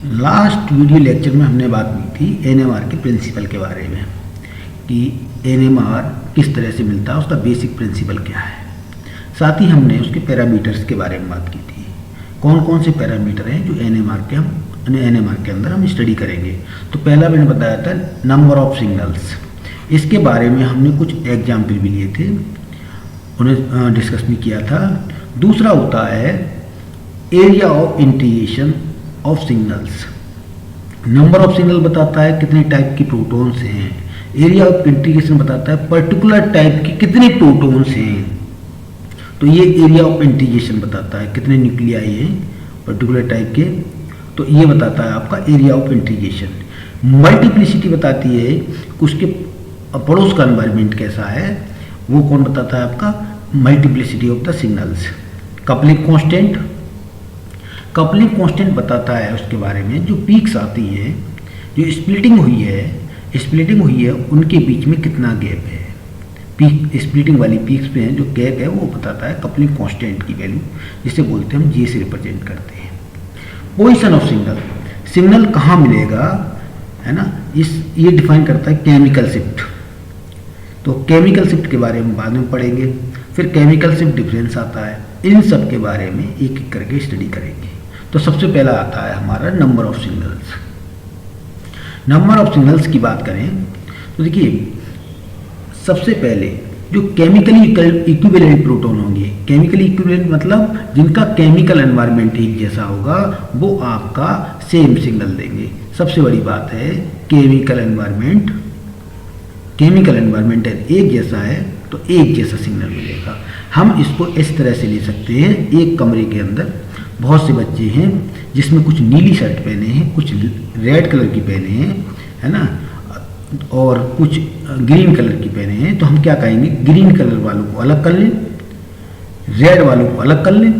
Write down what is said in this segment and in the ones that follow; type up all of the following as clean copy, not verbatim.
Last video lecture में हमने बात की थी एनएमआर के प्रिंसिपल के बारे में कि एनएमआर किस तरह से मिलता है, उसका बेसिक प्रिंसिपल क्या है। साथ ही हमने उसके पैरामीटर्स के बारे में बात की थी, कौन कौन से पैरामीटर हैं जो एनएमआर के अंदर हम स्टडी करेंगे। तो पहला मैंने बताया था नंबर ऑफ सिग्नल्स, इसके बारे में हमने कुछ एग्जाम्पल भी लिए थे, उन्हें डिस्कस भी किया था। दूसरा होता है area of integration of signals. Number of signal बताता है कितने टाइप की प्रोटॉन्स हैं, एरिया ऑफ इंटीग्रेशन बताता है पर्टिकुलर टाइप की कितने प्रोटॉन्स हैं। तो ये एरिया ऑफ इंटीग्रेशन बताता है कितने न्यूक्लियाई हैं पर्टिकुलर टाइप के, तो ये बताता है आपका एरिया ऑफ इंटीग्रेशन। मल्टीप्लिसिटी बताती है कि उसके पड़ोस का एनवायरनमेंट कैसा है, वो कौन बताता है आपका multiplicity of the signals. Coupling constant बताता है उसके बारे में जो पीक्स आती हैं, जो स्प्लिटिंग हुई है उनके बीच में कितना गैप है। पीक स्प्लिटिंग वाली पीक्स पे हैं जो गैप है वो बताता है कपलिंग कांस्टेंट की वैल्यू, जिसे बोलते हैं हम जे से रिप्रेजेंट करते हैं। पोजीशन ऑफ सिग्नल कहाँ मिलेगा है ना, ये डिफाइन करता है केमिकल शिफ्ट। तो केमिकल शिफ्ट के बारे में बाद में पढ़ेंगे, फिर केमिकल शिफ्ट डिफरेंस आता है, इन सब के बारे में एक एक करके स्टडी करेंगे। तो सबसे पहला आता है हमारा number of signals. Number of signals की बात करें तो देखिए सबसे पहले जो केमिकली इक्विवेलेंट प्रोटॉन होंगे, केमिकली इक्विवेलेंट मतलब जिनका केमिकल एनवायरनमेंट एक जैसा होगा, वो आपका सेम सिग्नल देंगे। सबसे बड़ी बात है केमिकल एनवायरनमेंट एक जैसा है तो एक जैसा सिग्नल मिलेगा। हम इसको इस तरह से ले सकते हैं, एक कमरे के अंदर बहुत से बच्चे हैं जिसमें कुछ नीली शर्ट पहने हैं, कुछ रेड कलर की पहने हैं, है ना, और कुछ ग्रीन कलर की पहने हैं। तो हम क्या कहेंगे, ग्रीन कलर वालों को अलग कर लें, रेड वालों को अलग कर लें,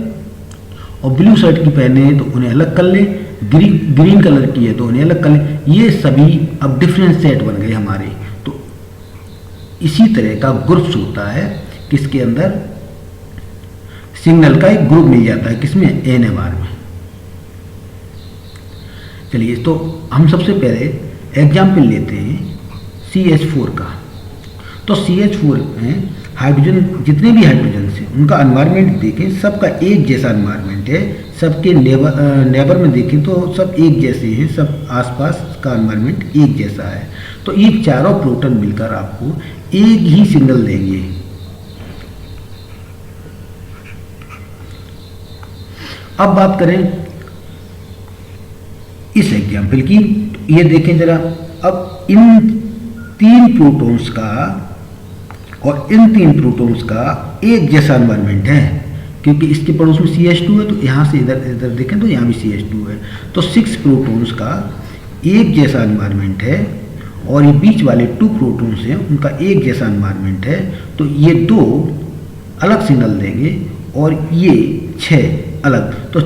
और ब्लू शर्ट की पहने हैं तो उन्हें अलग कर लें, ग्रीन कलर की है तो उन्हें अलग कर लें। ये सभी अब डिफरेंट सेट बन गए हमारे। तो इसी तरह का ग्रुप्स होता है किसके अंदर, सिग्नल का एक ग्रुप मिल जाता है किसमें, एनएमआर में। चलिए तो हम सबसे पहले एग्जाम्पल लेते हैं CH4 का। तो CH4 में हाइड्रोजन, जितने भी हाइड्रोजन हैं उनका एनवायरनमेंट देखें, सबका एक जैसा एनवायरनमेंट है। सबके नेबर में देखें तो सब एक जैसे हैं, सब आसपास का एनवायरनमेंट एक जैसा है। तो ये चारों प्रोटॉन मिलकर आपको एक ही सिग्नल देंगे। अब बात करें इस एग्जाम्पल की, ये देखें जरा। अब इन तीन प्रोटॉन्स का और इन तीन प्रोटॉन्स का एक जैसा एनवायरनमेंट है, क्योंकि इसके पड़ोस में CH2 है, तो यहाँ से इधर देखें तो यहाँ भी CH2 है। तो 6 प्रोटॉन्स का एक जैसा एनवायरनमेंट है, और ये बीच वाले 2 प्रोटॉन्स हैं उनका एक जैसा एनवायरनमेंट है। तो ये 2 अलग सिग्नल देंगे और ये 6 अलग। तो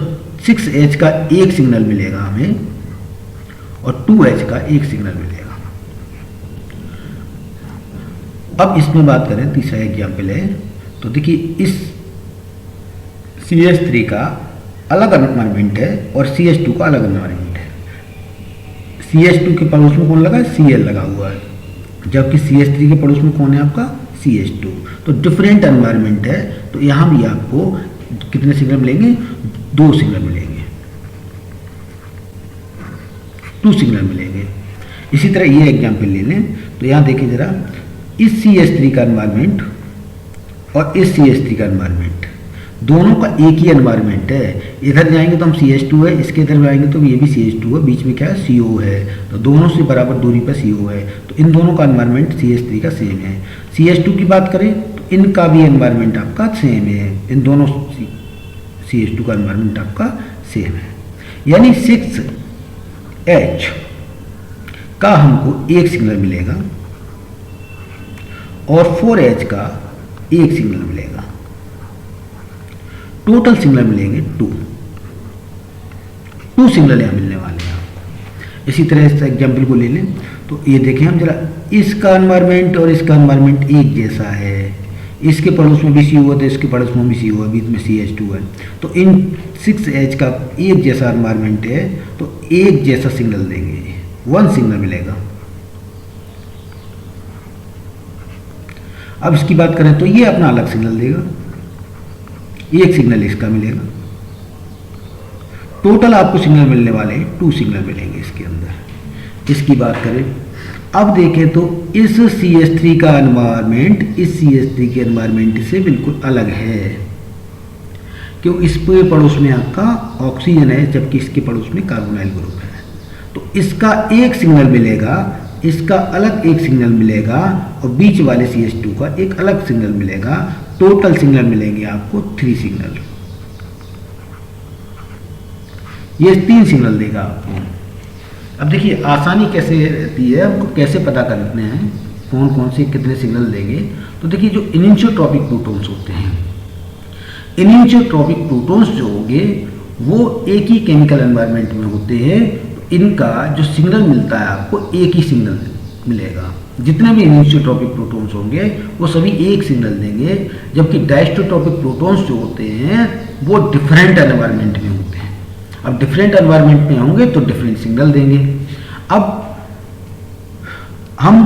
6H का एक सिग्नल मिलेगा हमें और 2H का एक सिग्नल मिलेगा। अब इसमें बात करें, तीसरा एग्जाम्पल है। तो देखिए इस CH3 का अलग एनवायरनमेंट है और CH2 का अलग एनवायरनमेंट है। CH2 के पड़ोस में कौन लगा है, Cl लगा हुआ है, जबकि CH3 के पड़ोस में कौन है आपका, CH2। तो डिफरेंट एनवायरनमेंट है। तो यहाँ भी आपको कितने सिग्नल मिलेंगे, 2 सिग्नल मिलेंगे, 2 सिग्नल मिलेंगे। इसी तरह ये एग्जाम्पल ले लें तो यहाँ देखिए जरा, इस CH3 का एनवायरनमेंट और इस CH3 का एनवायरनमेंट, दोनों का एक ही एनवायरनमेंट है। इधर जाएंगे तो हम CH2 है, इसके इधर जाएंगे तो ये भी CH2 है, बीच में क्या है, CO है। तो दोनों से बराबर दूरी पर CO है। तो इन दोनों का एनवायरनमेंट CH3 का सेम है। CH2 की बात करें तो इनका भी एनवायरनमेंट आपका सेम है, इन दोनों CH2 का एनवायरनमेंट आपका सेम है। यानी 6H का हमको एक सिग्नल मिलेगा और 4H का एक सिग्नल मिलेगा। टोटल सिग्नल मिलेंगे 2 सिग्नल यहाँ मिलने वाले हैं। इसी तरह इस एग्जाम्पल को ले लें तो ये देखें हम जरा, इसका एनवायरनमेंट और इसका एनवायरनमेंट एक जैसा है, इसके पड़ोस में भी CO है तो इसके पड़ोस में भी CO है, बीच में CH2 है। तो इन 6H का एक जैसा एनवायरनमेंट है तो एक जैसा सिग्नल देंगे, 1 सिग्नल मिलेगा। अब इसकी बात करें तो ये अपना अलग सिग्नल देगा, एक सिग्नल इसका मिलेगा। टोटल आपको सिग्नल मिलने वाले 2 सिग्नल मिलेंगे इसके अंदर। इसकी बात करें, अब देखें तो इस CH3 का एनवायरनमेंट इस CH3 के एनवायरनमेंट से बिल्कुल अलग है, क्यों इस पे पड़ोस में आपका ऑक्सीजन है जबकि इसके पड़ोस में कार्बोनाइल ग्रुप है। तो इसका एक सिग्नल मिलेगा, इसका अलग एक सिग्नल मिलेगा और बीच वाले CH2 का एक अलग सिग्नल मिलेगा। टोटल सिग्नल मिलेंगे आपको 3 सिग्नल, ये 3 सिग्नल देगा आपको। अब देखिए आसानी कैसे रहती है, हमको कैसे पता करते हैं कौन कौन से कितने सिग्नल देंगे। तो देखिए जो इनिशियोट्रॉपिक प्रोटॉन्स होते हैं, इनिशियोट्रॉपिक प्रोटॉन्स जो होंगे वो एक ही केमिकल एनवायरनमेंट में होते हैं, तो इनका जो सिग्नल मिलता है आपको एक ही सिग्नल मिलेगा। जितने भी इनिशियोट्रॉपिक प्रोटॉन्स होंगे वो सभी एक सिग्नल देंगे, जबकि डायस्टोट्रॉपिक प्रोटॉन्स जो होते हैं वो डिफरेंट एनवायरनमेंट में होते हैं। अब डिफरेंट एनवायरनमेंट में होंगे तो डिफरेंट सिग्नल देंगे। अब हम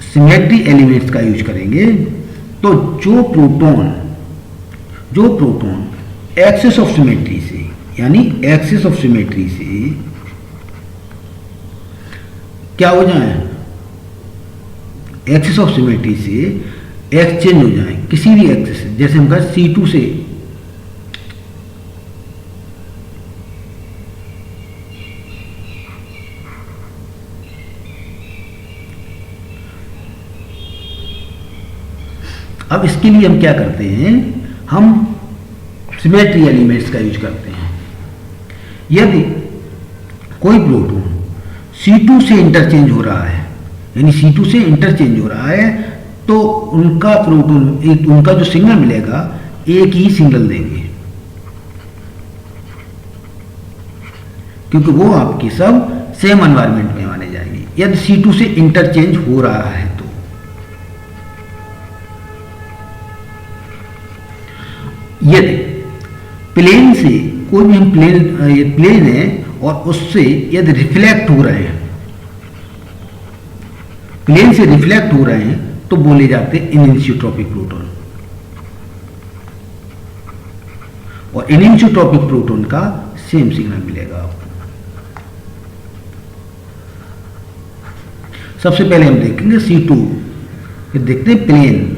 सिमेट्री एलिमेंट्स का यूज करेंगे, तो जो प्रोटॉन एक्सिस ऑफ सिमेट्री से, यानी एक्सिस ऑफ सिमेट्री से क्या हो जाए, एक्सिस ऑफ सिमेट्री से एक्सचेंज हो जाए किसी भी एक्सिस से, जैसे हम कहें C2 से अब इसके लिए हम क्या करते हैं, हम सिमेट्री एलिमेंट्स का यूज करते हैं। यदि कोई प्रोटॉन C2 से इंटरचेंज हो रहा है, यानी C2 से इंटरचेंज हो रहा है, तो उनका प्रोटॉन उनका जो सिग्नल मिलेगा एक ही सिग्नल देंगे, क्योंकि वो आपके सब सेम एनवायरनमेंट में माने जाएंगे। यदि C2 से इंटरचेंज हो रहा है तो यदि प्लेन से कोई भी हम प्लेन है और उससे यदि रिफ्लेक्ट हो रहे हैं, प्लेन से रिफ्लेक्ट हो रहे हैं, तो बोले जाते हैं इनिशियोट्रॉपिक प्रोटॉन। और इनिशियोट्रॉपिक प्रोटॉन का सेम सिग्नल मिलेगा आपको। सबसे पहले हम देखेंगे C2, ये देखते हैं प्लेन।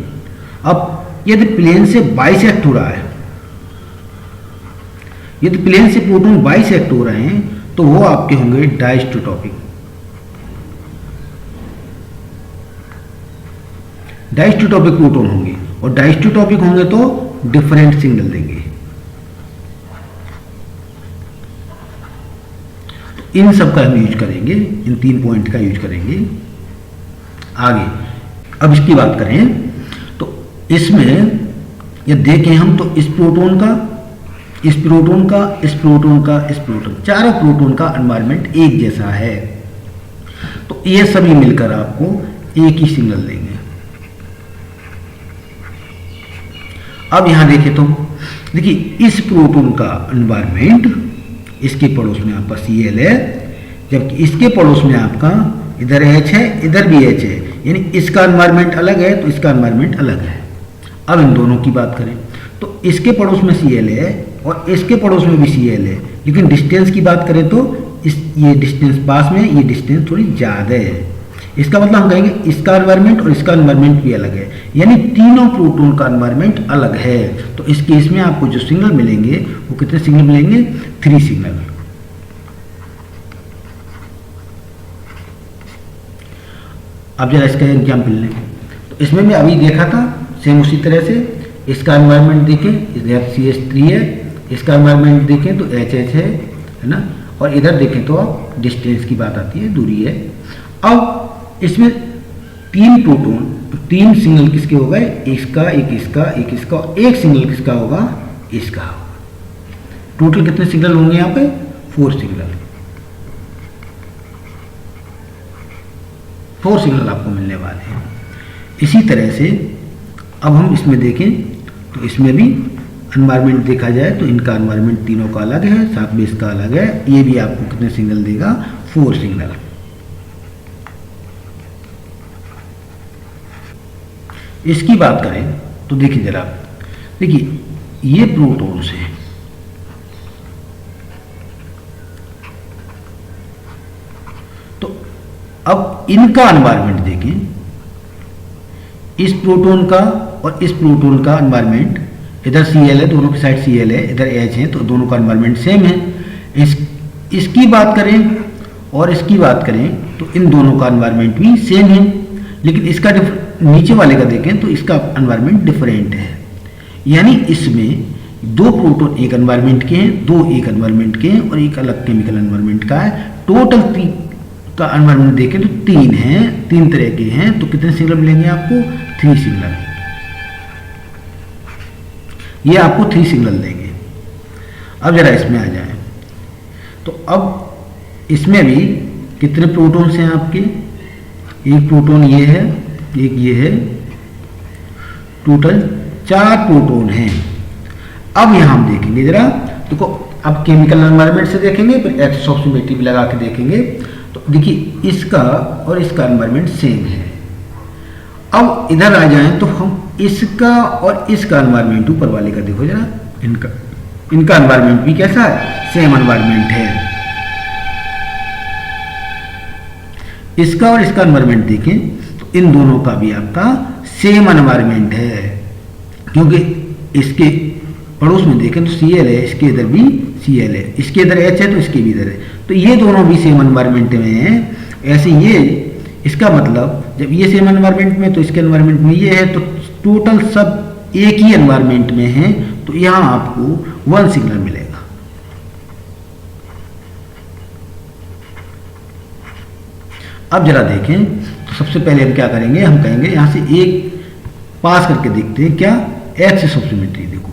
अब यदि प्लेन से बाइसेक्ट हो रहा है, यदि प्लेन से प्रोटॉन बाइसेक्ट हो रहे हैं, तो वो आपके होंगे डायस्टोट्रॉपिक। डायस्टोट्रॉपिक प्रोटॉन होंगे, और डायस्टोट्रॉपिक होंगे तो डिफरेंट सिग्नल देंगे। तो इन सब का हम यूज करेंगे, इन 3 पॉइंट का यूज करेंगे आगे। अब इसकी बात करें तो इसमें ये देखें हम, तो इस प्रोटॉन का, इस प्रोटॉन का, इस प्रोटॉन का, इस प्रोटॉन, चारों प्रोटॉन का एनवायरनमेंट एक जैसा है, तो ये सभी मिलकर आपको एक ही सिग्नल देंगे। अब यहां देखें तो देखिए इस प्रोटॉन का एनवायरनमेंट, इसके पड़ोस में आपका Cl है, जबकि इसके पड़ोस में आपका इधर H है, इधर भी H है, यानी इसका एनवायरनमेंट अलग है तो इसका एनवायरनमेंट अलग है। अब इन दोनों की बात करें तो इसके पड़ोस में Cl है और इसके पड़ोस में भी Cl है, लेकिन डिस्टेंस की बात करें तो ये डिस्टेंस पास में, ये डिस्टेंस थोड़ी ज़्यादा है। इसका मतलब हम कहेंगे इसका एनवायरनमेंट और इसका एनवायरनमेंट भी अलग है, यानी तीनों प्रोटॉन का एनवायरनमेंट अलग है। तो इस केस में आपको जो सिग्नल मिलेंगे वो कितने सिग्नल मिलेंगे, 3 सिग्नल। अब जरा इसका एग्जाम्पल लें, तो इसमें मैं अभी देखा था सेम उसी तरह से, इसका एनवायरनमेंट देखें, इधर CH3 है, इसका एनवायरनमेंट देखें तो HH है ना, और इधर देखें तो आप डिस्टेंस की बात आती है, दूरी है। अब इसमें 3 प्रोटॉन, तो 3 सिग्नल किसके हो गए, इसका, एक इसका, एक इसका, और एक सिग्नल किसका होगा, इसका। टोटल कितने सिग्नल होंगे यहाँ पे, 4 सिग्नल। 4 सिग्नल आपको मिलने वाले हैं। इसी तरह से अब हम इसमें देखें तो इसमें भी एनवायरनमेंट देखा जाए तो इनका एनवायरनमेंट तीनों का अलग है, साथ में इसका अलग है। ये भी आपको कितने सिग्नल देगा, 4 सिग्नल। इसकी बात करें तो देखिए जरा, देखिए ये प्रोटॉन्स हैं, तो अब इनका एनवायरनमेंट देखें, इस प्रोटॉन का और इस प्रोटॉन का एनवायरनमेंट, इधर Cl है, दोनों की साइड Cl है, इधर H है, तो दोनों का एनवायरनमेंट सेम है। इसकी बात करें और इसकी बात करें तो इन दोनों का एनवायरनमेंट भी सेम है, लेकिन इसका नीचे वाले का देखें तो इसका एनवायरनमेंट डिफरेंट है। यानी इसमें दो प्रोटॉन एक एनवायरनमेंट के हैं, दो एक एनवायरनमेंट के हैं और एक अलग केमिकल एनवायरनमेंट का है। टोटल का एनवायरनमेंट देखें तो 3 हैं, 3 तरह के हैं। तो कितने सिग्नल मिलेंगे आपको, 3 सिग्नल। ये आपको 3 सिग्नल देंगे। अब जरा इसमें आ जाए तो अब इसमें भी कितने प्रोटॉन्स हैं आपके, एक प्रोटॉन ये है, एक ये है, टोटल 4 प्रोटॉन हैं। अब यहां हम देखेंगे जरा, देखो अब केमिकल एनवायरनमेंट से देखेंगे, फिर एक्सिस ऑफ सिमेट्री भी लगा के देखेंगे। तो देखिए इसका और इसका एनवायरनमेंट सेम है। अब इधर आ जाएं तो हम इसका और इसका एनवायरनमेंट, ऊपर वाले का देखो जरा, इनका एनवायरनमेंट भी कैसा है, सेम एनवायरनमेंट है। इसका और इसका एनवायरनमेंट देखें तो इन दोनों का भी आपका सेम एनवायरनमेंट है, क्योंकि इसके पड़ोस में देखें तो Cl है, इसके इधर भी Cl है, इसके इधर H है तो इसके भी इधर है, तो ये दोनों भी सेम एनवायरनमेंट में हैं। ऐसे ये इसका मतलब जब ये सेम एनवायरनमेंट में तो इसके एनवायरनमेंट में ये है, तो टोटल सब एक ही एनवायरनमेंट में है, तो यहां आपको 1 सिग्नल मिलेगा। अब जरा देखें तो सबसे पहले हम क्या करेंगे, हम कहेंगे यहां से एक पास करके देखते हैं, क्या, एक्सिस ऑफ सिमेट्री। देखो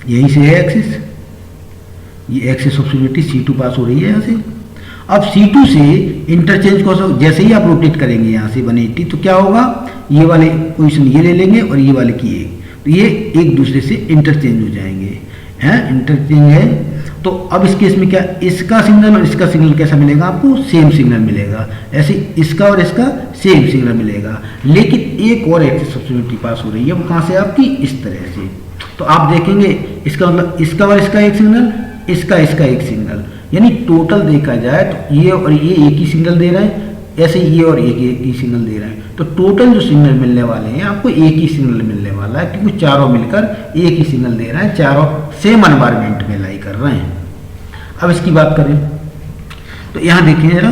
यहीं से है एक्सिस, ये एक्सिस ऑफ सिमेट्री C2 पास हो रही है यहां से। अब C2 से इंटरचेंज को जैसे ही आप रोटेट करेंगे यहां से 180, तो क्या होगा, ये वाले पोजीशन ये ले लेंगे और ये वाले की एक, तो ये एक दूसरे से इंटरचेंज हो जाएंगे, हैं, इंटरचेंज है। तो अब इस केस में क्या, इसका सिग्नल और इसका सिग्नल कैसा मिलेगा आपको, सेम सिग्नल मिलेगा। ऐसे इसका और इसका सेम सिग्नल मिलेगा, लेकिन एक और एक्सिस ऑफ सिमेट्री पास हो रही है, वो कहां से आपकी, इस तरह से। तो आप देखेंगे इसका मतलब इसका और इसका एक सिग्नल, इसका एक सिग्नल, यानी टोटल देखा जाए तो ये और ये एक ही सिग्नल दे रहे हैं, ऐसे ये और एक ही सिग्नल दे रहे हैं। तो टोटल जो सिग्नल मिलने वाले हैं आपको एक ही सिग्नल मिलने वाला है, क्योंकि चारों मिलकर एक ही सिग्नल दे रहे हैं, चारों सेम एनवायरनमेंट में लाई कर रहे हैं। अब इसकी बात करें तो यहां देखें जरा,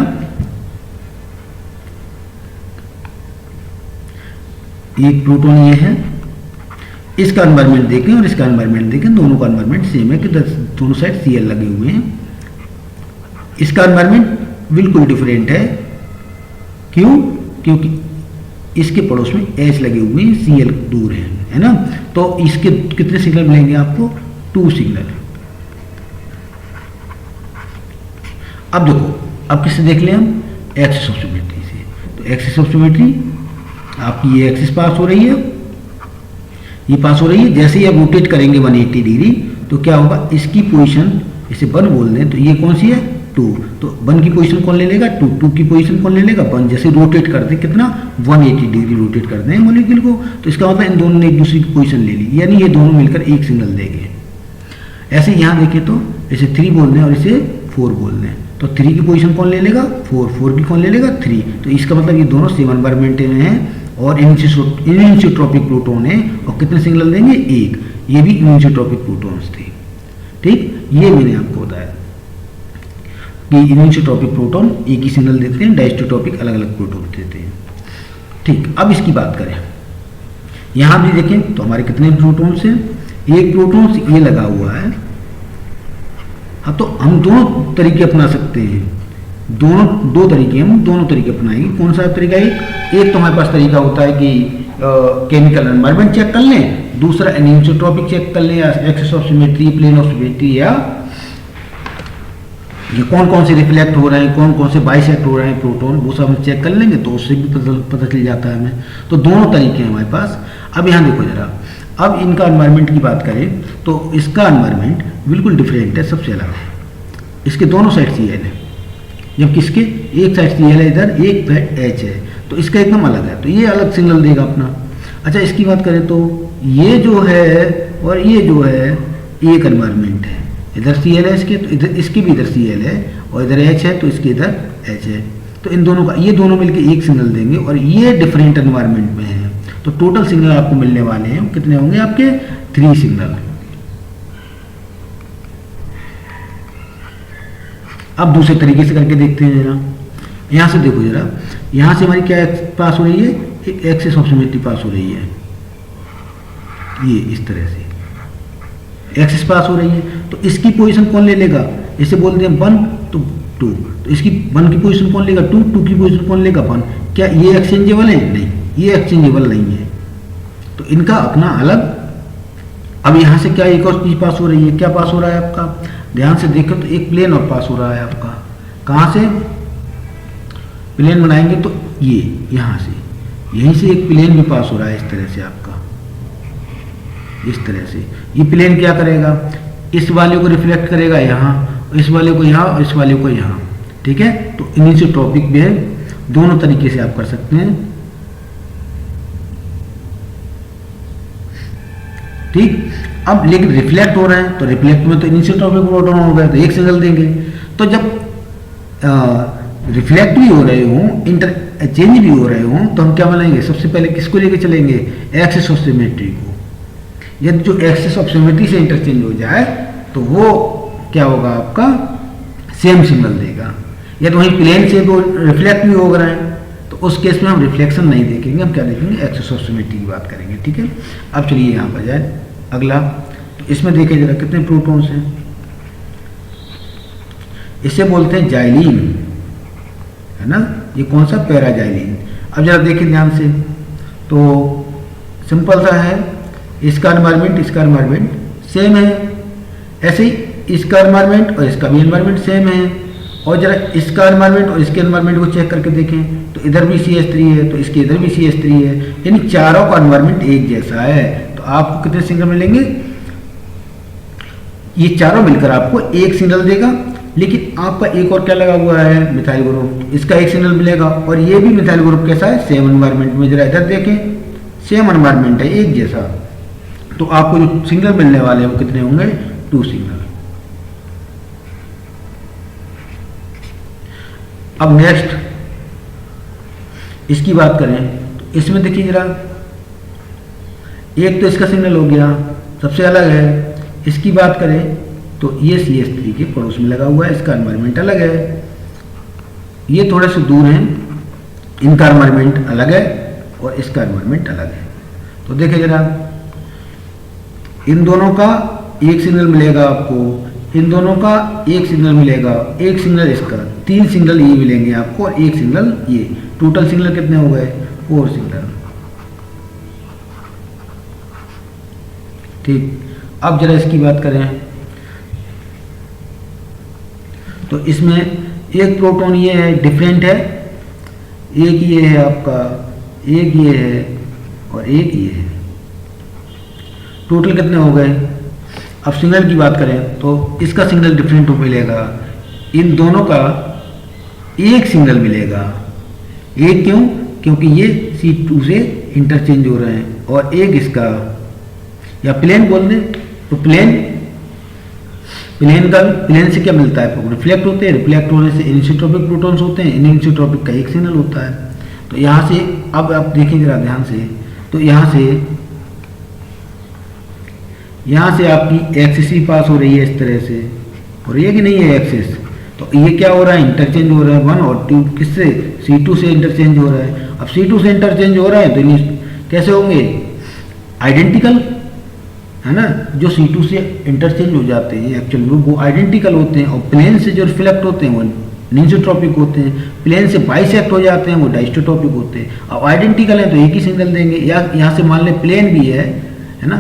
एक प्रोटॉन ये है, इसका एनवायरनमेंट देखें और इसका एनवायरनमेंट देखें, दोनों का एनवायरनमेंट सेम है कि दोनों साइड Cl लगे हुए हैं। इसका एनवायरनमेंट बिल्कुल डिफरेंट है, क्यों, क्योंकि इसके पड़ोस में H लगे हुए हैं, Cl दूर है ना। तो इसके कितने सिग्नल मिलेंगे आपको, 2 सिग्नल। अब देखो, अब किससे देख लें हम, एक्सिस ऑफ सिमेट्री से। तो एक्सिस ऑफ सिमेट्री आपकी ये एक्सिस पास हो रही है, ये पास हो रही है। जैसे ही आप रोटेट करेंगे 180 डिग्री तो क्या होगा, इसकी पोजीशन इसे 1 बोल दें तो ये कौन सी है, 2। तो 1 की पोजीशन कौन ले लेगा, 2 की पोजीशन कौन ले लेगा, 1। जैसे रोटेट कर दें कितना, 180 डिग्री रोटेट कर दें मॉलिक्यूल को, तो इसका मतलब इन दोनों ने एक दूसरी की पोजीशन ले ली, यानी ये दोनों मिलकर एक सिग्नल देंगे। ऐसे यहां देखें तो इसे 3 बोल दें और इसे 4 बोल दें, तो 3 की पोजीशन कौन ले लेगा, 4 की कौन ले लेगा, 3। तो इसका मतलब ये दोनों सेम एनवायरनमेंट में हैं और इनिसोट्रोपिक प्रोटॉन है, और कितने सिग्नल देंगे, 1। ये भी इनिसोट्रोपिक प्रोटॉन्स थे, ठीक। ये मैंने आपको बताया कि इनिसोट्रोपिक प्रोटॉन एक ही सिग्नल देते हैं, डायस्टोट्रोपिक अलग अलग प्रोटॉन देते हैं, ठीक। अब इसकी बात करें, यहां भी देखें तो हमारे कितने प्रोटॉन्स हैं, एक प्रोटॉन ये लगा हुआ है। हाँ, तो हम दोनों तरीके अपना सकते हैं, दो तरीके, हम दोनों तरीके अपनाएंगे। कौन सा तरीका, एक तो हमारे पास तरीका होता है कि केमिकल एनवायरनमेंट चेक कर लें, दूसरा एनिसोट्रोपिक चेक कर लें, या axis of symmetry, plane of symmetry, या ये कौन कौन से रिफ्लेक्ट हो रहे हैं, कौन कौन से बाइसेक्ट हो रहे हैं प्रोटॉन, वो सब हम चेक कर लेंगे तो उससे भी पता चल जाता है हमें। तो दोनों तरीके हैं हमारे पास। अब यहाँ देखो जरा, अब इनका एनवायरनमेंट की बात करें तो इसका एनवायरनमेंट बिल्कुल डिफरेंट है, सबसे अलग है। इसके दोनों साइड सी एल है, जबकि इसके एक साइड सी एल है इधर, एक साइड एच है, तो इसका एकदम अलग है, तो ये अलग सिग्नल देगा अपना। अच्छा, इसकी बात करें तो ये जो है और ये जो है एक एनवायरनमेंट है, इधर सी एल है इसके, तो इधर इसकी भी इधर सी एल है, और इधर एच है तो इसके इधर एच है, तो इन दोनों का ये दोनों मिलकर एक सिग्नल देंगे, और ये डिफरेंट एनवायरनमेंट में है। तो टोटल सिग्नल आपको मिलने वाले हैं कितने होंगे आपके, 3 सिग्नल। अब दूसरे तरीके से करके देखते हैं जरा। यहाँ से देखो जरा, यहाँ से हमारी क्या पास हो रही है, एक एक्सिस ऑफ सिमेट्री पास हो रही है, ये इस तरह से एक्सिस पास हो रही है। तो इसकी पोजीशन कौन ले लेगा, इसे बोलते हैं 1 तो 2, तो इसकी 1 की पोजीशन कौन लेगा 2, 2 की पोजीशन कौन लेगा 1। क्या ये एक्सचेंजेबल है, नहीं, ये एक्सचेंजेबल नहीं है, तो इनका अपना अलग। अब यहाँ से क्या एक और चीज पास हो रही है, क्या पास हो रहा है आपका, ध्यान से देखो तो एक प्लेन और पास हो रहा है आपका। कहाँ से प्लेन बनाएंगे तो ये यहाँ से, यहीं से एक प्लेन भी पास हो रहा है इस तरह से आपका, इस तरह से। ये प्लेन क्या करेगा, इस वाले को रिफ्लेक्ट करेगा यहाँ, इस वाले को यहाँ और इस वाले को यहाँ, ठीक है। तो इनिसोट्रॉपिक भी है, दोनों तरीके से आप कर सकते हैं, ठीक। अब लेकिन रिफ्लेक्ट हो रहे हैं तो रिफ्लेक्ट में तो इनिसोट्रॉपिक प्रोटॉन हो गए तो एक सिग्नल देंगे। तो जब रिफ्लेक्ट भी हो रहे हों, इंटरचेंज भी हो रहे हों, तो हम क्या बनाएंगे, सबसे पहले किसको लेके चलेंगे, एक्सिस ऑफ सिमेट्री को। यदि जो एक्सिस ऑफ सिमेट्री से इंटरचेंज हो जाए तो वो क्या होगा आपका, सेम सिग्नल देगा। या तो वहीं प्लेन से वो रिफ्लेक्ट भी हो रहे हैं तो उस केस में हम रिफ्लेक्शन नहीं देखेंगे, हम क्या देखेंगे, एक्सिस ऑफ सिमेट्री की बात करेंगे, ठीक है। अब चलिए यहाँ पर जाए अगला, तो इसमें देखिए जरा कितने प्रोटॉन्स हैं, इसे बोलते हैं जाइलीन, है ना, ये कौन सा, पैराजाइलीन। अब जरा देखिए ध्यान से, तो सिंपल सा है, इसका एनवायरनमेंट इसका एनवायरनमेंट सेम है, ऐसे ही इसका एनवायरनमेंट और इसका भी एनवायरनमेंट सेम है। और जरा इसका एनवायरनमेंट और इसके एनवायरनमेंट को चेक करके देखें तो इधर भी CH3 है तो इसके इधर भी CH3 है, यानी चारों का एनवायरनमेंट एक जैसा है। तो आपको कितने सिग्नल मिलेंगे, ये चारों मिलकर आपको एक सिग्नल देगा। लेकिन आपका एक और क्या लगा हुआ है, मिथाइल ग्रुप, इसका एक सिग्नल मिलेगा, और ये भी मिथाइल ग्रुप कैसा है, सेम एनवायरनमेंट में। जरा इधर देखें, सेम एनवायरनमेंट है एक जैसा, तो आपको जो सिग्नल मिलने वाले हैं वो कितने होंगे, 2 सिग्नल। अब नेक्स्ट इसकी बात करें तो इसमें देखिए जरा, एक तो इसका सिग्नल हो गया, सबसे अलग है। इसकी बात करें तो ये CH3 के पड़ोस में लगा हुआ है, इसका एनवायरनमेंट अलग है। ये थोड़े से दूर हैं, इनका एनवायरनमेंट अलग है और इसका एनवायरनमेंट अलग है। तो देखिए जरा, इन दोनों का एक सिग्नल मिलेगा आपको, इन दोनों का एक सिग्नल मिलेगा, एक सिग्नल इसका, 3 सिग्नल ये मिलेंगे आपको और एक सिग्नल ये। टोटल सिग्नल कितने हो गए, 4 सिग्नल, ठीक। अब जरा इसकी बात करें तो इसमें एक प्रोटॉन ये है, डिफरेंट है, एक ये है आपका, एक ये है और एक ये है। टोटल कितने हो गए। अब सिग्नल की बात करें तो इसका सिग्नल डिफरेंट मिलेगा, इन दोनों का एक सिग्नल मिलेगा। एक क्यों, क्योंकि ये C2 से इंटरचेंज हो रहे हैं, और एक इसका, या प्लेन बोल दें तो प्लेन से क्या मिलता है, रिफ्लेक्ट होते हैं, रिफ्लेक्ट होने से इनिसोट्रॉपिक प्रोटॉन्स होते हैं, इनिसोट्रॉपिक का एक सिग्नल होता है। तो यहाँ से अब आप देखें जरा ध्यान से, तो यहाँ से आपकी एक्सिस भी पास हो रही है इस तरह से, और ये कि नहीं है एक्सिस, तो ये क्या हो रहा है, इंटरचेंज हो रहा है 1 और 2, किससे, C2 से इंटरचेंज हो रहा है। अब C2 से इंटरचेंज हो रहा है तो कैसे होंगे, आइडेंटिकल, है ना। जो C2 से इंटरचेंज हो जाते हैं एक्चुअली वो आइडेंटिकल होते हैं, और प्लेन से जो रिफ्लेक्ट होते हैं वो निसोट्रॉपिक होते हैं, प्लेन से बाइसेक्ट हो जाते हैं वो डाइसोट्रॉपिक होते हैं। अब आइडेंटिकल है तो एक ही सिग्नल देंगे, या यहाँ से मान लें प्लेन भी है ना,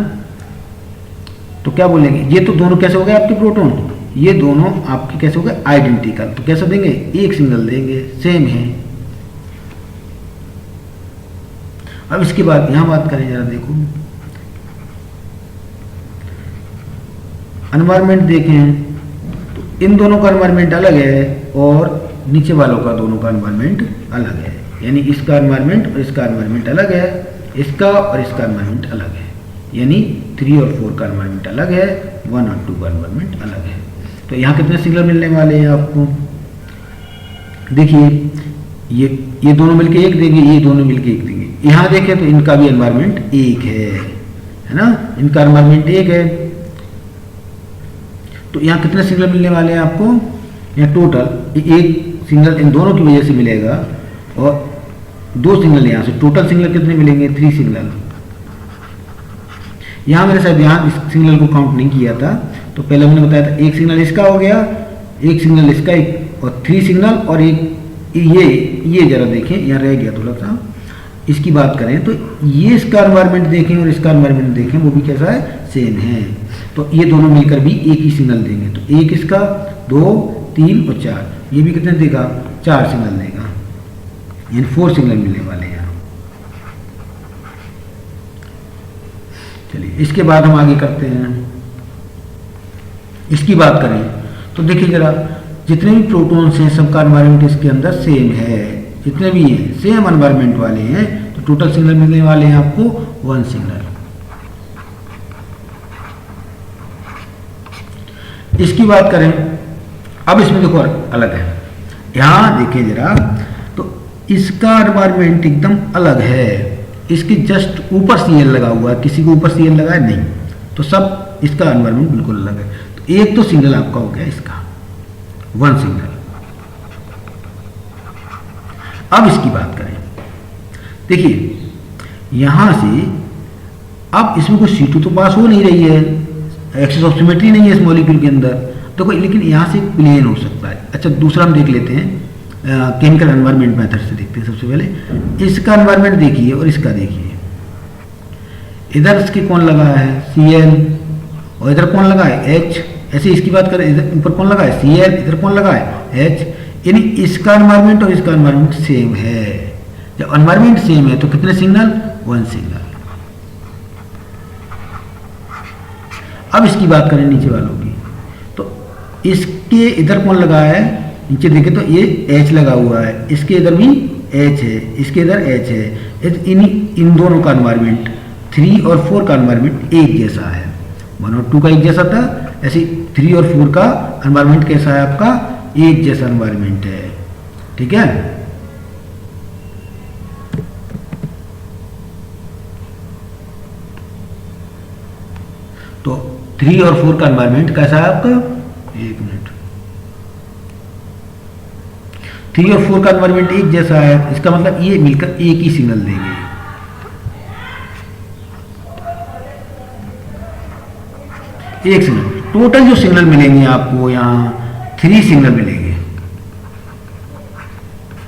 तो क्या बोलेंगे, ये तो दोनों कैसे हो गए आपके प्रोटॉन, ये दोनों आपके कैसे हो गए आइडेंटिकल, तो कैसे देंगे एक सिग्नल देंगे, सेम है। अब इसके बाद यहां बात करें जरा, देखो एनवायरमेंट देखें तो इन दोनों का एनवायरमेंट अलग है और नीचे वालों का दोनों का एनवायरमेंट अलग है, यानी इसका एनवायरमेंट और इसका एनवायरमेंट अलग है, इसका और इसका एनवायरमेंट अलग है, यानी 3 और 4 का एनवायरमेंट अलग है, 1 और 2 का एनवायरमेंट अलग है। तो यहाँ कितने सिग्नल मिलने वाले हैं आपको, देखिए ये दोनों मिलके एक देंगे, ये दोनों मिलके एक देंगे। यहाँ देखें तो इनका भी एनवायरमेंट एक है ना, इनका एनवायरमेंट एक है। तो यहाँ कितने सिग्नल मिलने वाले हैं आपको, यहाँ टोटल एक सिग्नल इन दोनों की वजह से मिलेगा और 2 सिग्नल यहाँ से, टोटल सिग्नल कितने मिलेंगे 3 सिग्नल। यहाँ मेरे साथ यहाँ इस सिग्नल को काउंट नहीं किया था, तो पहले हमने बताया था एक सिग्नल इसका हो गया, एक सिग्नल इसका, एक और 3 सिग्नल और एक ये जरा देखें यहाँ रह गया थोड़ा सा। इसकी बात करें तो ये इसका एनवायरमेंट देखें और इसका एनवायरमेंट देखें, वो भी कैसा है सेम है। तो ये दोनों मिलकर भी एक ही सिग्नल देंगे, तो एक इसका, 2, 3 और 4, ये भी कितने देगा 4 सिग्नल देगा, यानी 4 सिग्नल मिलने वाले हैं। चलिए इसके बाद हम आगे करते हैं। इसकी बात करें तो देखिए जरा, जितने भी प्रोटॉन्स हैं सबका एनवायरमेंट इसके अंदर सेम है, जितने भी हैं सेम एनवायरमेंट वाले हैं, तो टोटल सिग्नल मिलने वाले हैं आपको 1 सिग्नल। इसकी बात करें, अब इसमें देखो अलग है, यहां देखिए जरा, तो इसका एनवायरमेंट एकदम अलग है, इसके जस्ट ऊपर सीएल लगा हुआ है, किसी को ऊपर सीएल लगा है नहीं, तो सब इसका एनवायरमेंट बिल्कुल अलग है। तो एक तो सिग्नल आपका हो गया इसका 1 सिग्नल। अब इसकी बात करें, देखिए यहां से अब इसमें कोई C2 तो पास हो नहीं रही है, एक्सिस ऑफ सिमेट्री नहीं है इस मॉलिक्यूल के अंदर, तो कोई, लेकिन यहां से प्लेन हो सकता है। अच्छा दूसरा हम देख लेते हैं, केमिकल एनवायरमेंट मेथड से देखते हैं। सबसे पहले इसका एनवायरमेंट देखिए और इसका देखिए, इधर इसके कौन लगा है Cl और इधर कौन लगा है H। ऐसे इसकी बात करें, इधर ऊपर कौन लगा है Cl, इधर कौन लगा है H, यानी इसका एनवायरमेंट और इसका एनवायरमेंट सेम है। जब एनवायरमेंट सेम है तो कितने सिग्नल 1 सिग्नल। अब इसकी बात करें नीचे वालों की, तो इसके इधर कौन लगा है, नीचे देखें तो ये H लगा हुआ है, इसके इधर भी H है, इसके इधर H है। इन दोनों का एनवायरमेंट 3 और 4 का एनवायरमेंट एक जैसा है, 1 और 2 का एक जैसा था, ऐसे 3 और 4 का एनवायरमेंट कैसा है आपका एक जैसा एनवायरमेंट है, ठीक है। तो 3 और 4 का एनवायरमेंट कैसा है आपका, एक मिनट, 3 और 4 का एनवायरमेंट एक जैसा है, इसका मतलब ये मिलकर एक ही सिग्नल देंगे। एक सिग्नल, टोटल जो सिग्नल मिलेंगे आपको यहाँ 3 सिग्नल मिलेंगे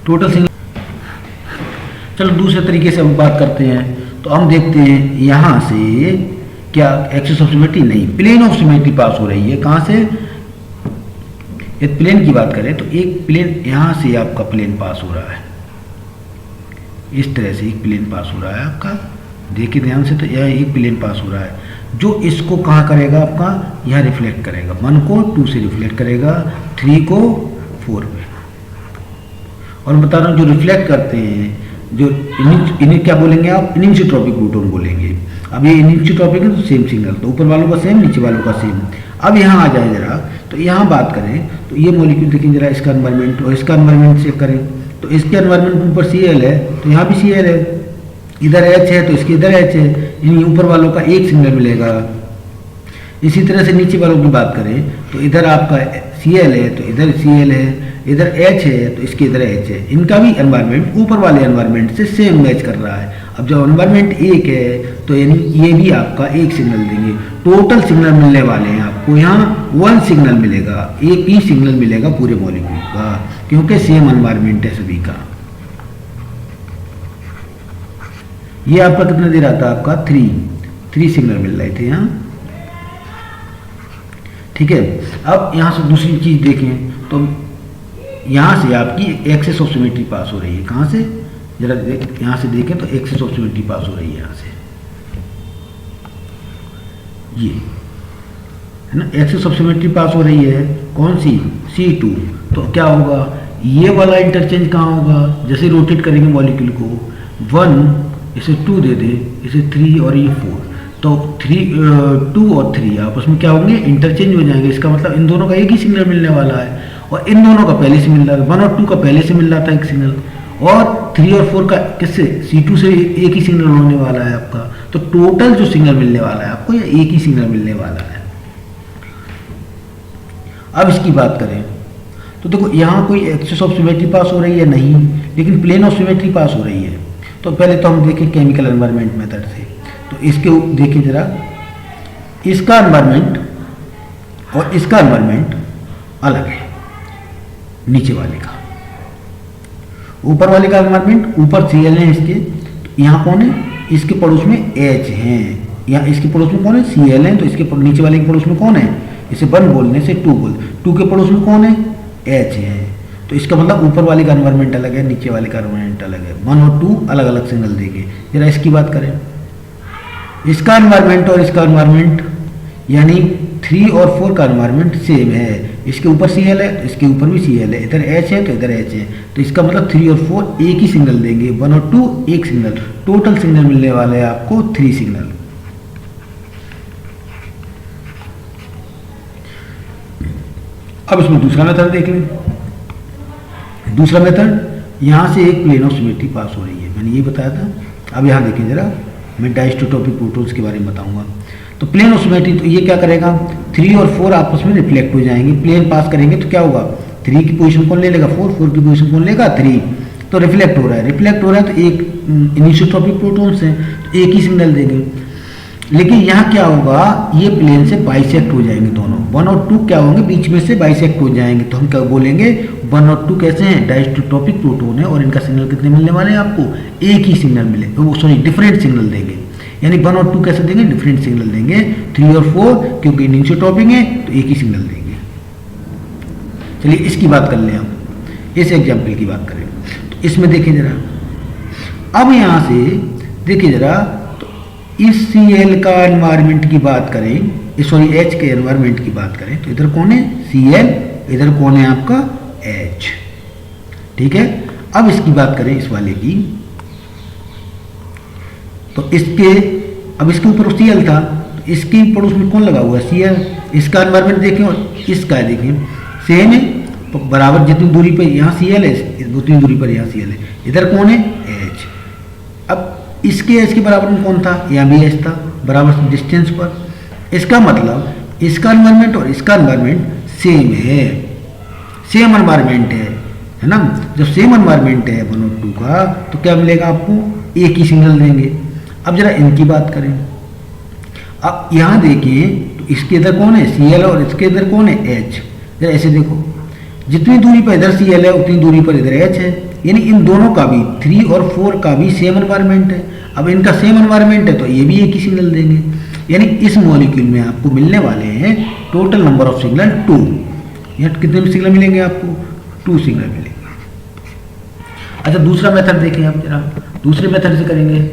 टोटल सिग्नल। चलो दूसरे तरीके से हम बात करते हैं, तो हम देखते हैं यहां से क्या एक्सिस ऑफ सिमेट्री नहीं, प्लेन ऑफ सिमेट्री पास हो रही है। कहां से, एक प्लेन की बात करें तो एक प्लेन यहां से आपका प्लेन पास हो रहा है, इस तरह से एक प्लेन पास हो रहा है आपका, देखिए ध्यान से, तो यह एक प्लेन पास हो रहा है जो इसको कहाँ करेगा आपका, यह रिफ्लेक्ट करेगा, 1 को 2 से रिफ्लेक्ट करेगा, 3 को 4 पे। और बता रहा हूँ जो रिफ्लेक्ट करते हैं, जो इन्हें क्या बोलेंगे आप, इनिंसिट्रोपिक प्रोटॉन बोलेंगे। अब ये इनिंसिट्रोपिक है तो सेम सिग्नल, तो ऊपर वालों का सेम, नीचे वालों का सेम। अब यहाँ आ जाए जरा, तो यहाँ बात करें तो ये मॉलिक्यूल देखें जरा, इसका एनवायरमेंट और इसका एनवायरमेंट चेक करें, तो इसके एनवायरमेंट ऊपर Cl है तो यहाँ भी Cl है, इधर H है तो इसके इधर H है, यानी ऊपर वालों का एक सिग्नल मिलेगा। इसी तरह से नीचे वालों की बात करें तो इधर आपका Cl है तो इधर Cl है, इधर H है तो इसके इधर H है, इनका भी एनवायरमेंट ऊपर वाले एनवायरमेंट से सेम मैच कर रहा है। अब जब एनवायरमेंट एक है तो यानी ये भी आपका एक सिग्नल देंगे, टोटल सिग्नल मिलने वाले हैं आपको यहाँ 1 सिग्नल मिलेगा, एक ही सिग्नल मिलेगा पूरे मॉलिक्यूल का, क्योंकि सेम एनवायरमेंट है सभी का। ये आपका कितना दे रहा था, आपका 3 सिग्नल मिल रहे थे यहाँ, ठीक है। अब यहाँ से दूसरी चीज़ देखें तो यहाँ से आपकी एक्सेस ऑफ सिमेट्री पास हो रही है। कहाँ से, जरा यहाँ से देखें तो एक्सेस ऑफ सिमेट्री पास हो रही है यहाँ से, ये है ना, एक्सेस ऑफ सिमेट्री पास हो रही है। कौन सी, C2। तो क्या होगा, ये वाला इंटरचेंज कहाँ होगा, जैसे रोटेट करेंगे मॉलिक्यूल को, 1 इसे 2 दे दे, इसे 3 और ये 4, तो 2 और 3 आपस में क्या होंगे, इंटरचेंज हो जाएंगे। इसका मतलब इन दोनों का एक ही सिग्नल मिलने वाला है, और इन दोनों का पहले से मिल रहा है, 1 और 2 का पहले से मिल रहा था एक सिग्नल, और 3 और 4 का किससे, C2 से एक ही सिग्नल होने वाला है आपका। तो टोटल जो सिग्नल मिलने वाला है आपको, या एक ही सिग्नल मिलने वाला है। अब इसकी बात करें तो देखो यहाँ कोई एक्सेस ऑफ सिमेट्री पास हो रही है नहीं, लेकिन प्लेन ऑफ सिमेट्री पास हो रही है। तो पहले तो हम देखें केमिकल एनवायरनमेंट मेथड से, तो इसके देखिए जरा, इसका एनवायरनमेंट और इसका एनवायरनमेंट अलग है नीचे वाले का। ऊपर वाले का एनवायरनमेंट, ऊपर Cl है इसके, तो यहाँ कौन है, इसके पड़ोस में H हैं, यहाँ इसके पड़ोस में कौन है, Cl है, तो इसके नीचे वाले के पड़ोस में कौन है, इसे 1 बोलने से 2 बोल, 2 के पड़ोस में कौन है, H है। तो इसका मतलब ऊपर वाले का एनवायरनमेंट अलग है, नीचे वाले का एनवायरनमेंट अलग है। 1 और 2 अलग अलग सिग्नल देंगे। जरा इसकी बात करें, इसका एनवायरनमेंट और इसका एनवायरनमेंट, यानी 3 और 4 का एनवायरनमेंट सेम है। इसके ऊपर Cl है, इसके ऊपर भी Cl है, इधर H है तो इधर H है, तो इसका मतलब 3 और 4 एक ही सिग्नल देंगे, 1 और 2 एक सिग्नल, टोटल सिग्नल मिलने वाले हैं आपको 3 सिग्नल। अब इसमें दूसरा मेथड देख लें। दूसरा मेथड, यहाँ से एक प्लेन ऑफ सिमेट्री पास हो रही है, मैंने ये बताया था। अब यहाँ देखिए जरा, मैं डाइसोटोपिक प्रोटॉन्स के बारे में बताऊंगा। तो प्लेन ऑफ सिमेट्री, तो ये क्या करेगा, 3 और 4 आपस में रिफ्लेक्ट हो जाएंगे। प्लेन पास करेंगे तो क्या होगा, 3 की पोजीशन कौन ले लेगा, 4 की पोजीशन कौन लेगा, 3, तो रिफ्लेक्ट हो रहा है। रिफ्लेक्ट हो रहा है तो एक इनिसोट्रोपिक प्रोटॉन्स हैं, तो एक ही सिग्नल देंगे। लेकिन यहाँ क्या होगा, ये प्लेन से बाइसेक्ट हो जाएंगे दोनों, 1 और 2 क्या होंगे, बीच में से बाइसेक्ट हो जाएंगे। तो हम क्या बोलेंगे, 1 और 2 कैसे हैं, डाइसोटोपिक प्रोटॉन है, और इनका सिग्नल कितने मिलने वाले हैं आपको, एक ही सिग्नल मिले, सॉरी डिफरेंट सिग्नल देंगे। यानी 1 और 2 कैसे देंगे, डिफरेंट सिग्नल देंगे। 3 और 4 क्योंकि इनिसोट्रोपिक है तो एक ही सिग्नल देंगे। चलिए इसकी बात कर लें, हम इस एग्जाम्पल की बात करें तो इसमें देखिए जरा, अब यहाँ से देखिए जरा, इस Cl का एनवायरनमेंट की बात करें, सॉरी H के एनवायरनमेंट की बात करें, तो इधर कौन है Cl, इधर कौन है आपका H, ठीक है। अब इसकी बात करें इस वाले की, तो अब इसके ऊपर Cl था, तो इसके पड़ोस में कौन लगा हुआ है, Cl। इसका एनवायरनमेंट देखें और इसका है देखें, सेम है, तो बराबर जितनी दूरी पर यहाँ Cl है उतनी दूरी पर यहाँ Cl है, इधर कौन है H। अब इसके H के बराबर में कौन था, यहाँ भी H था, बराबर डिस्टेंस पर। इसका मतलब इसका एनवायरनमेंट और इसका एनवायरनमेंट सेम है, सेम एनवायरनमेंट है ना। जब सेम एनवायरनमेंट है 1 और 2 का, तो क्या मिलेगा आपको, एक ही सिग्नल देंगे। अब जरा इनकी बात करें, अब यहाँ देखिए तो इसके इधर कौन है Cl और इसके इधर कौन है H। जरा ऐसे देखो, जितनी दूरी पर इधर Cl है उतनी दूरी पर इधर H है, यानी इन दोनों का भी 3 और 4 का भी सेम एनवायरनमेंट है। अब इनका सेम एनवायरनमेंट है तो ये भी एक ही सिग्नल देंगे, यानी इस मॉलिक्यूल में आपको मिलने वाले हैं टोटल नंबर ऑफ सिग्नल 2। यहाँ कितने सिग्नल मिलेंगे आपको, 2 सिग्नल मिलेंगे। अच्छा दूसरा मेथड देखें, आप जरा दूसरे मेथड से करेंगे।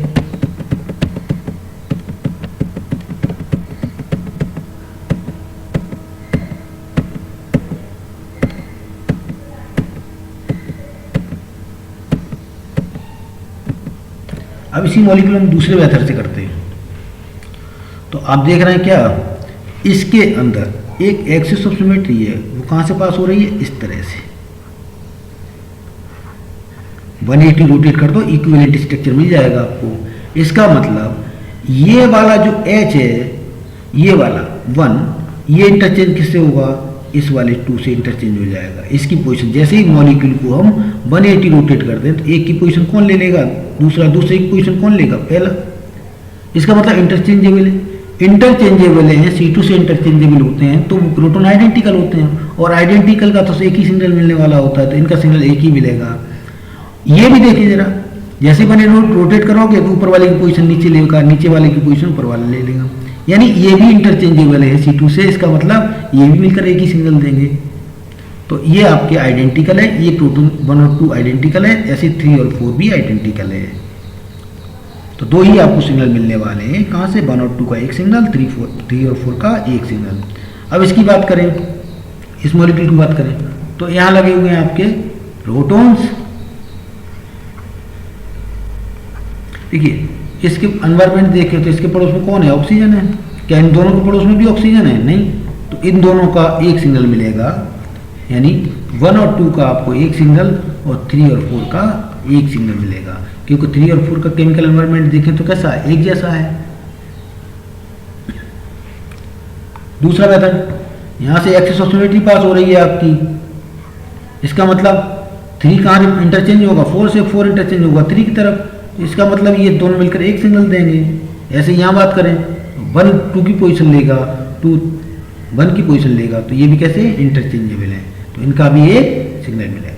अब इसी मॉलिक्यूल हम दूसरे मेथड से करते हैं। तो आप देख रहे हैं क्या, इसके अंदर एक एक्सिस ऑफ सिमेट्री है, वो कहाँ से पास हो रही है, इस तरह से 180 रोटेट कर दो, इक्विवेलेंट स्ट्रक्चर मिल जाएगा आपको। इसका मतलब ये वाला जो H है, ये वाला 1, ये इंटरचेंज किससे होगा, इस वाले 2 से इंटरचेंज हो जाएगा। इसकी पोजीशन जैसे ही मॉलिक्यूल को हम 180 रोटेट कर दें तो एक की पोजीशन कौन ले लेगा, दूसरे की पोजीशन कौन लेगा, पहला। इसका मतलब इंटरचेंजेबल है, इंटरचेंजेबल है, C2 से इंटरचेंजेबल होते हैं तो प्रोटॉन आइडेंटिकल होते हैं, और आइडेंटिकल का तो एक ही सिग्नल मिलने वाला होता है, तो इनका सिग्नल एक ही मिलेगा। ये भी देखिए जरा, जैसे मैंने रोटेट करोगे तो ऊपर वाले की पोजीशन नीचे लेगा, नीचे वाले की पोजीशन ऊपर वाला ले लेगा। यानी ये भी इंटरचेंजेबल है C2 से, इसका मतलब ये भी मिलकर एक ही सिग्नल देंगे। तो ये आपके आइडेंटिकल है, ये प्रोटॉन 1 और 2 आइडेंटिकल है, ऐसे 3 और 4 भी आइडेंटिकल है। तो दो ही आपको सिग्नल मिलने वाले हैं, कहाँ से, 1 और 2 का एक सिग्नल, 3 और 4 का एक सिग्नल। अब इसकी बात करें, इस मॉलिक्यूल की बात करें, तो यहाँ लगे हुए हैं आपके प्रोटॉन्स। देखिए इसके एनवायरमेंट देखें तो इसके पड़ोस में कौन है, ऑक्सीजन है। क्या इन दोनों के पड़ोस में भी ऑक्सीजन है? नहीं। तो इन दोनों का एक सिग्नल मिलेगा, यानी 1 और 2 का आपको एक सिग्नल और 3 और 4 का एक सिग्नल मिलेगा, क्योंकि 3 और 4 का केमिकल एनवायरमेंट देखें तो कैसा है, एक जैसा है। दूसरा मेथड, यहाँ से एक्सेस ऑसिलेटरी पास हो रही है आपकी, इसका मतलब 3 कहाँ इंटरचेंज होगा, 4 से 4 इंटरचेंज होगा 3 की तरफ, इसका मतलब ये दोनों मिलकर एक सिग्नल देंगे। ऐसे यहाँ बात करें, 1 2 की पोजीशन लेगा, 2 1 की पोजीशन लेगा, तो ये भी कैसे इंटरचेंजेबल है, तो इनका भी एक सिग्नल मिलेगा।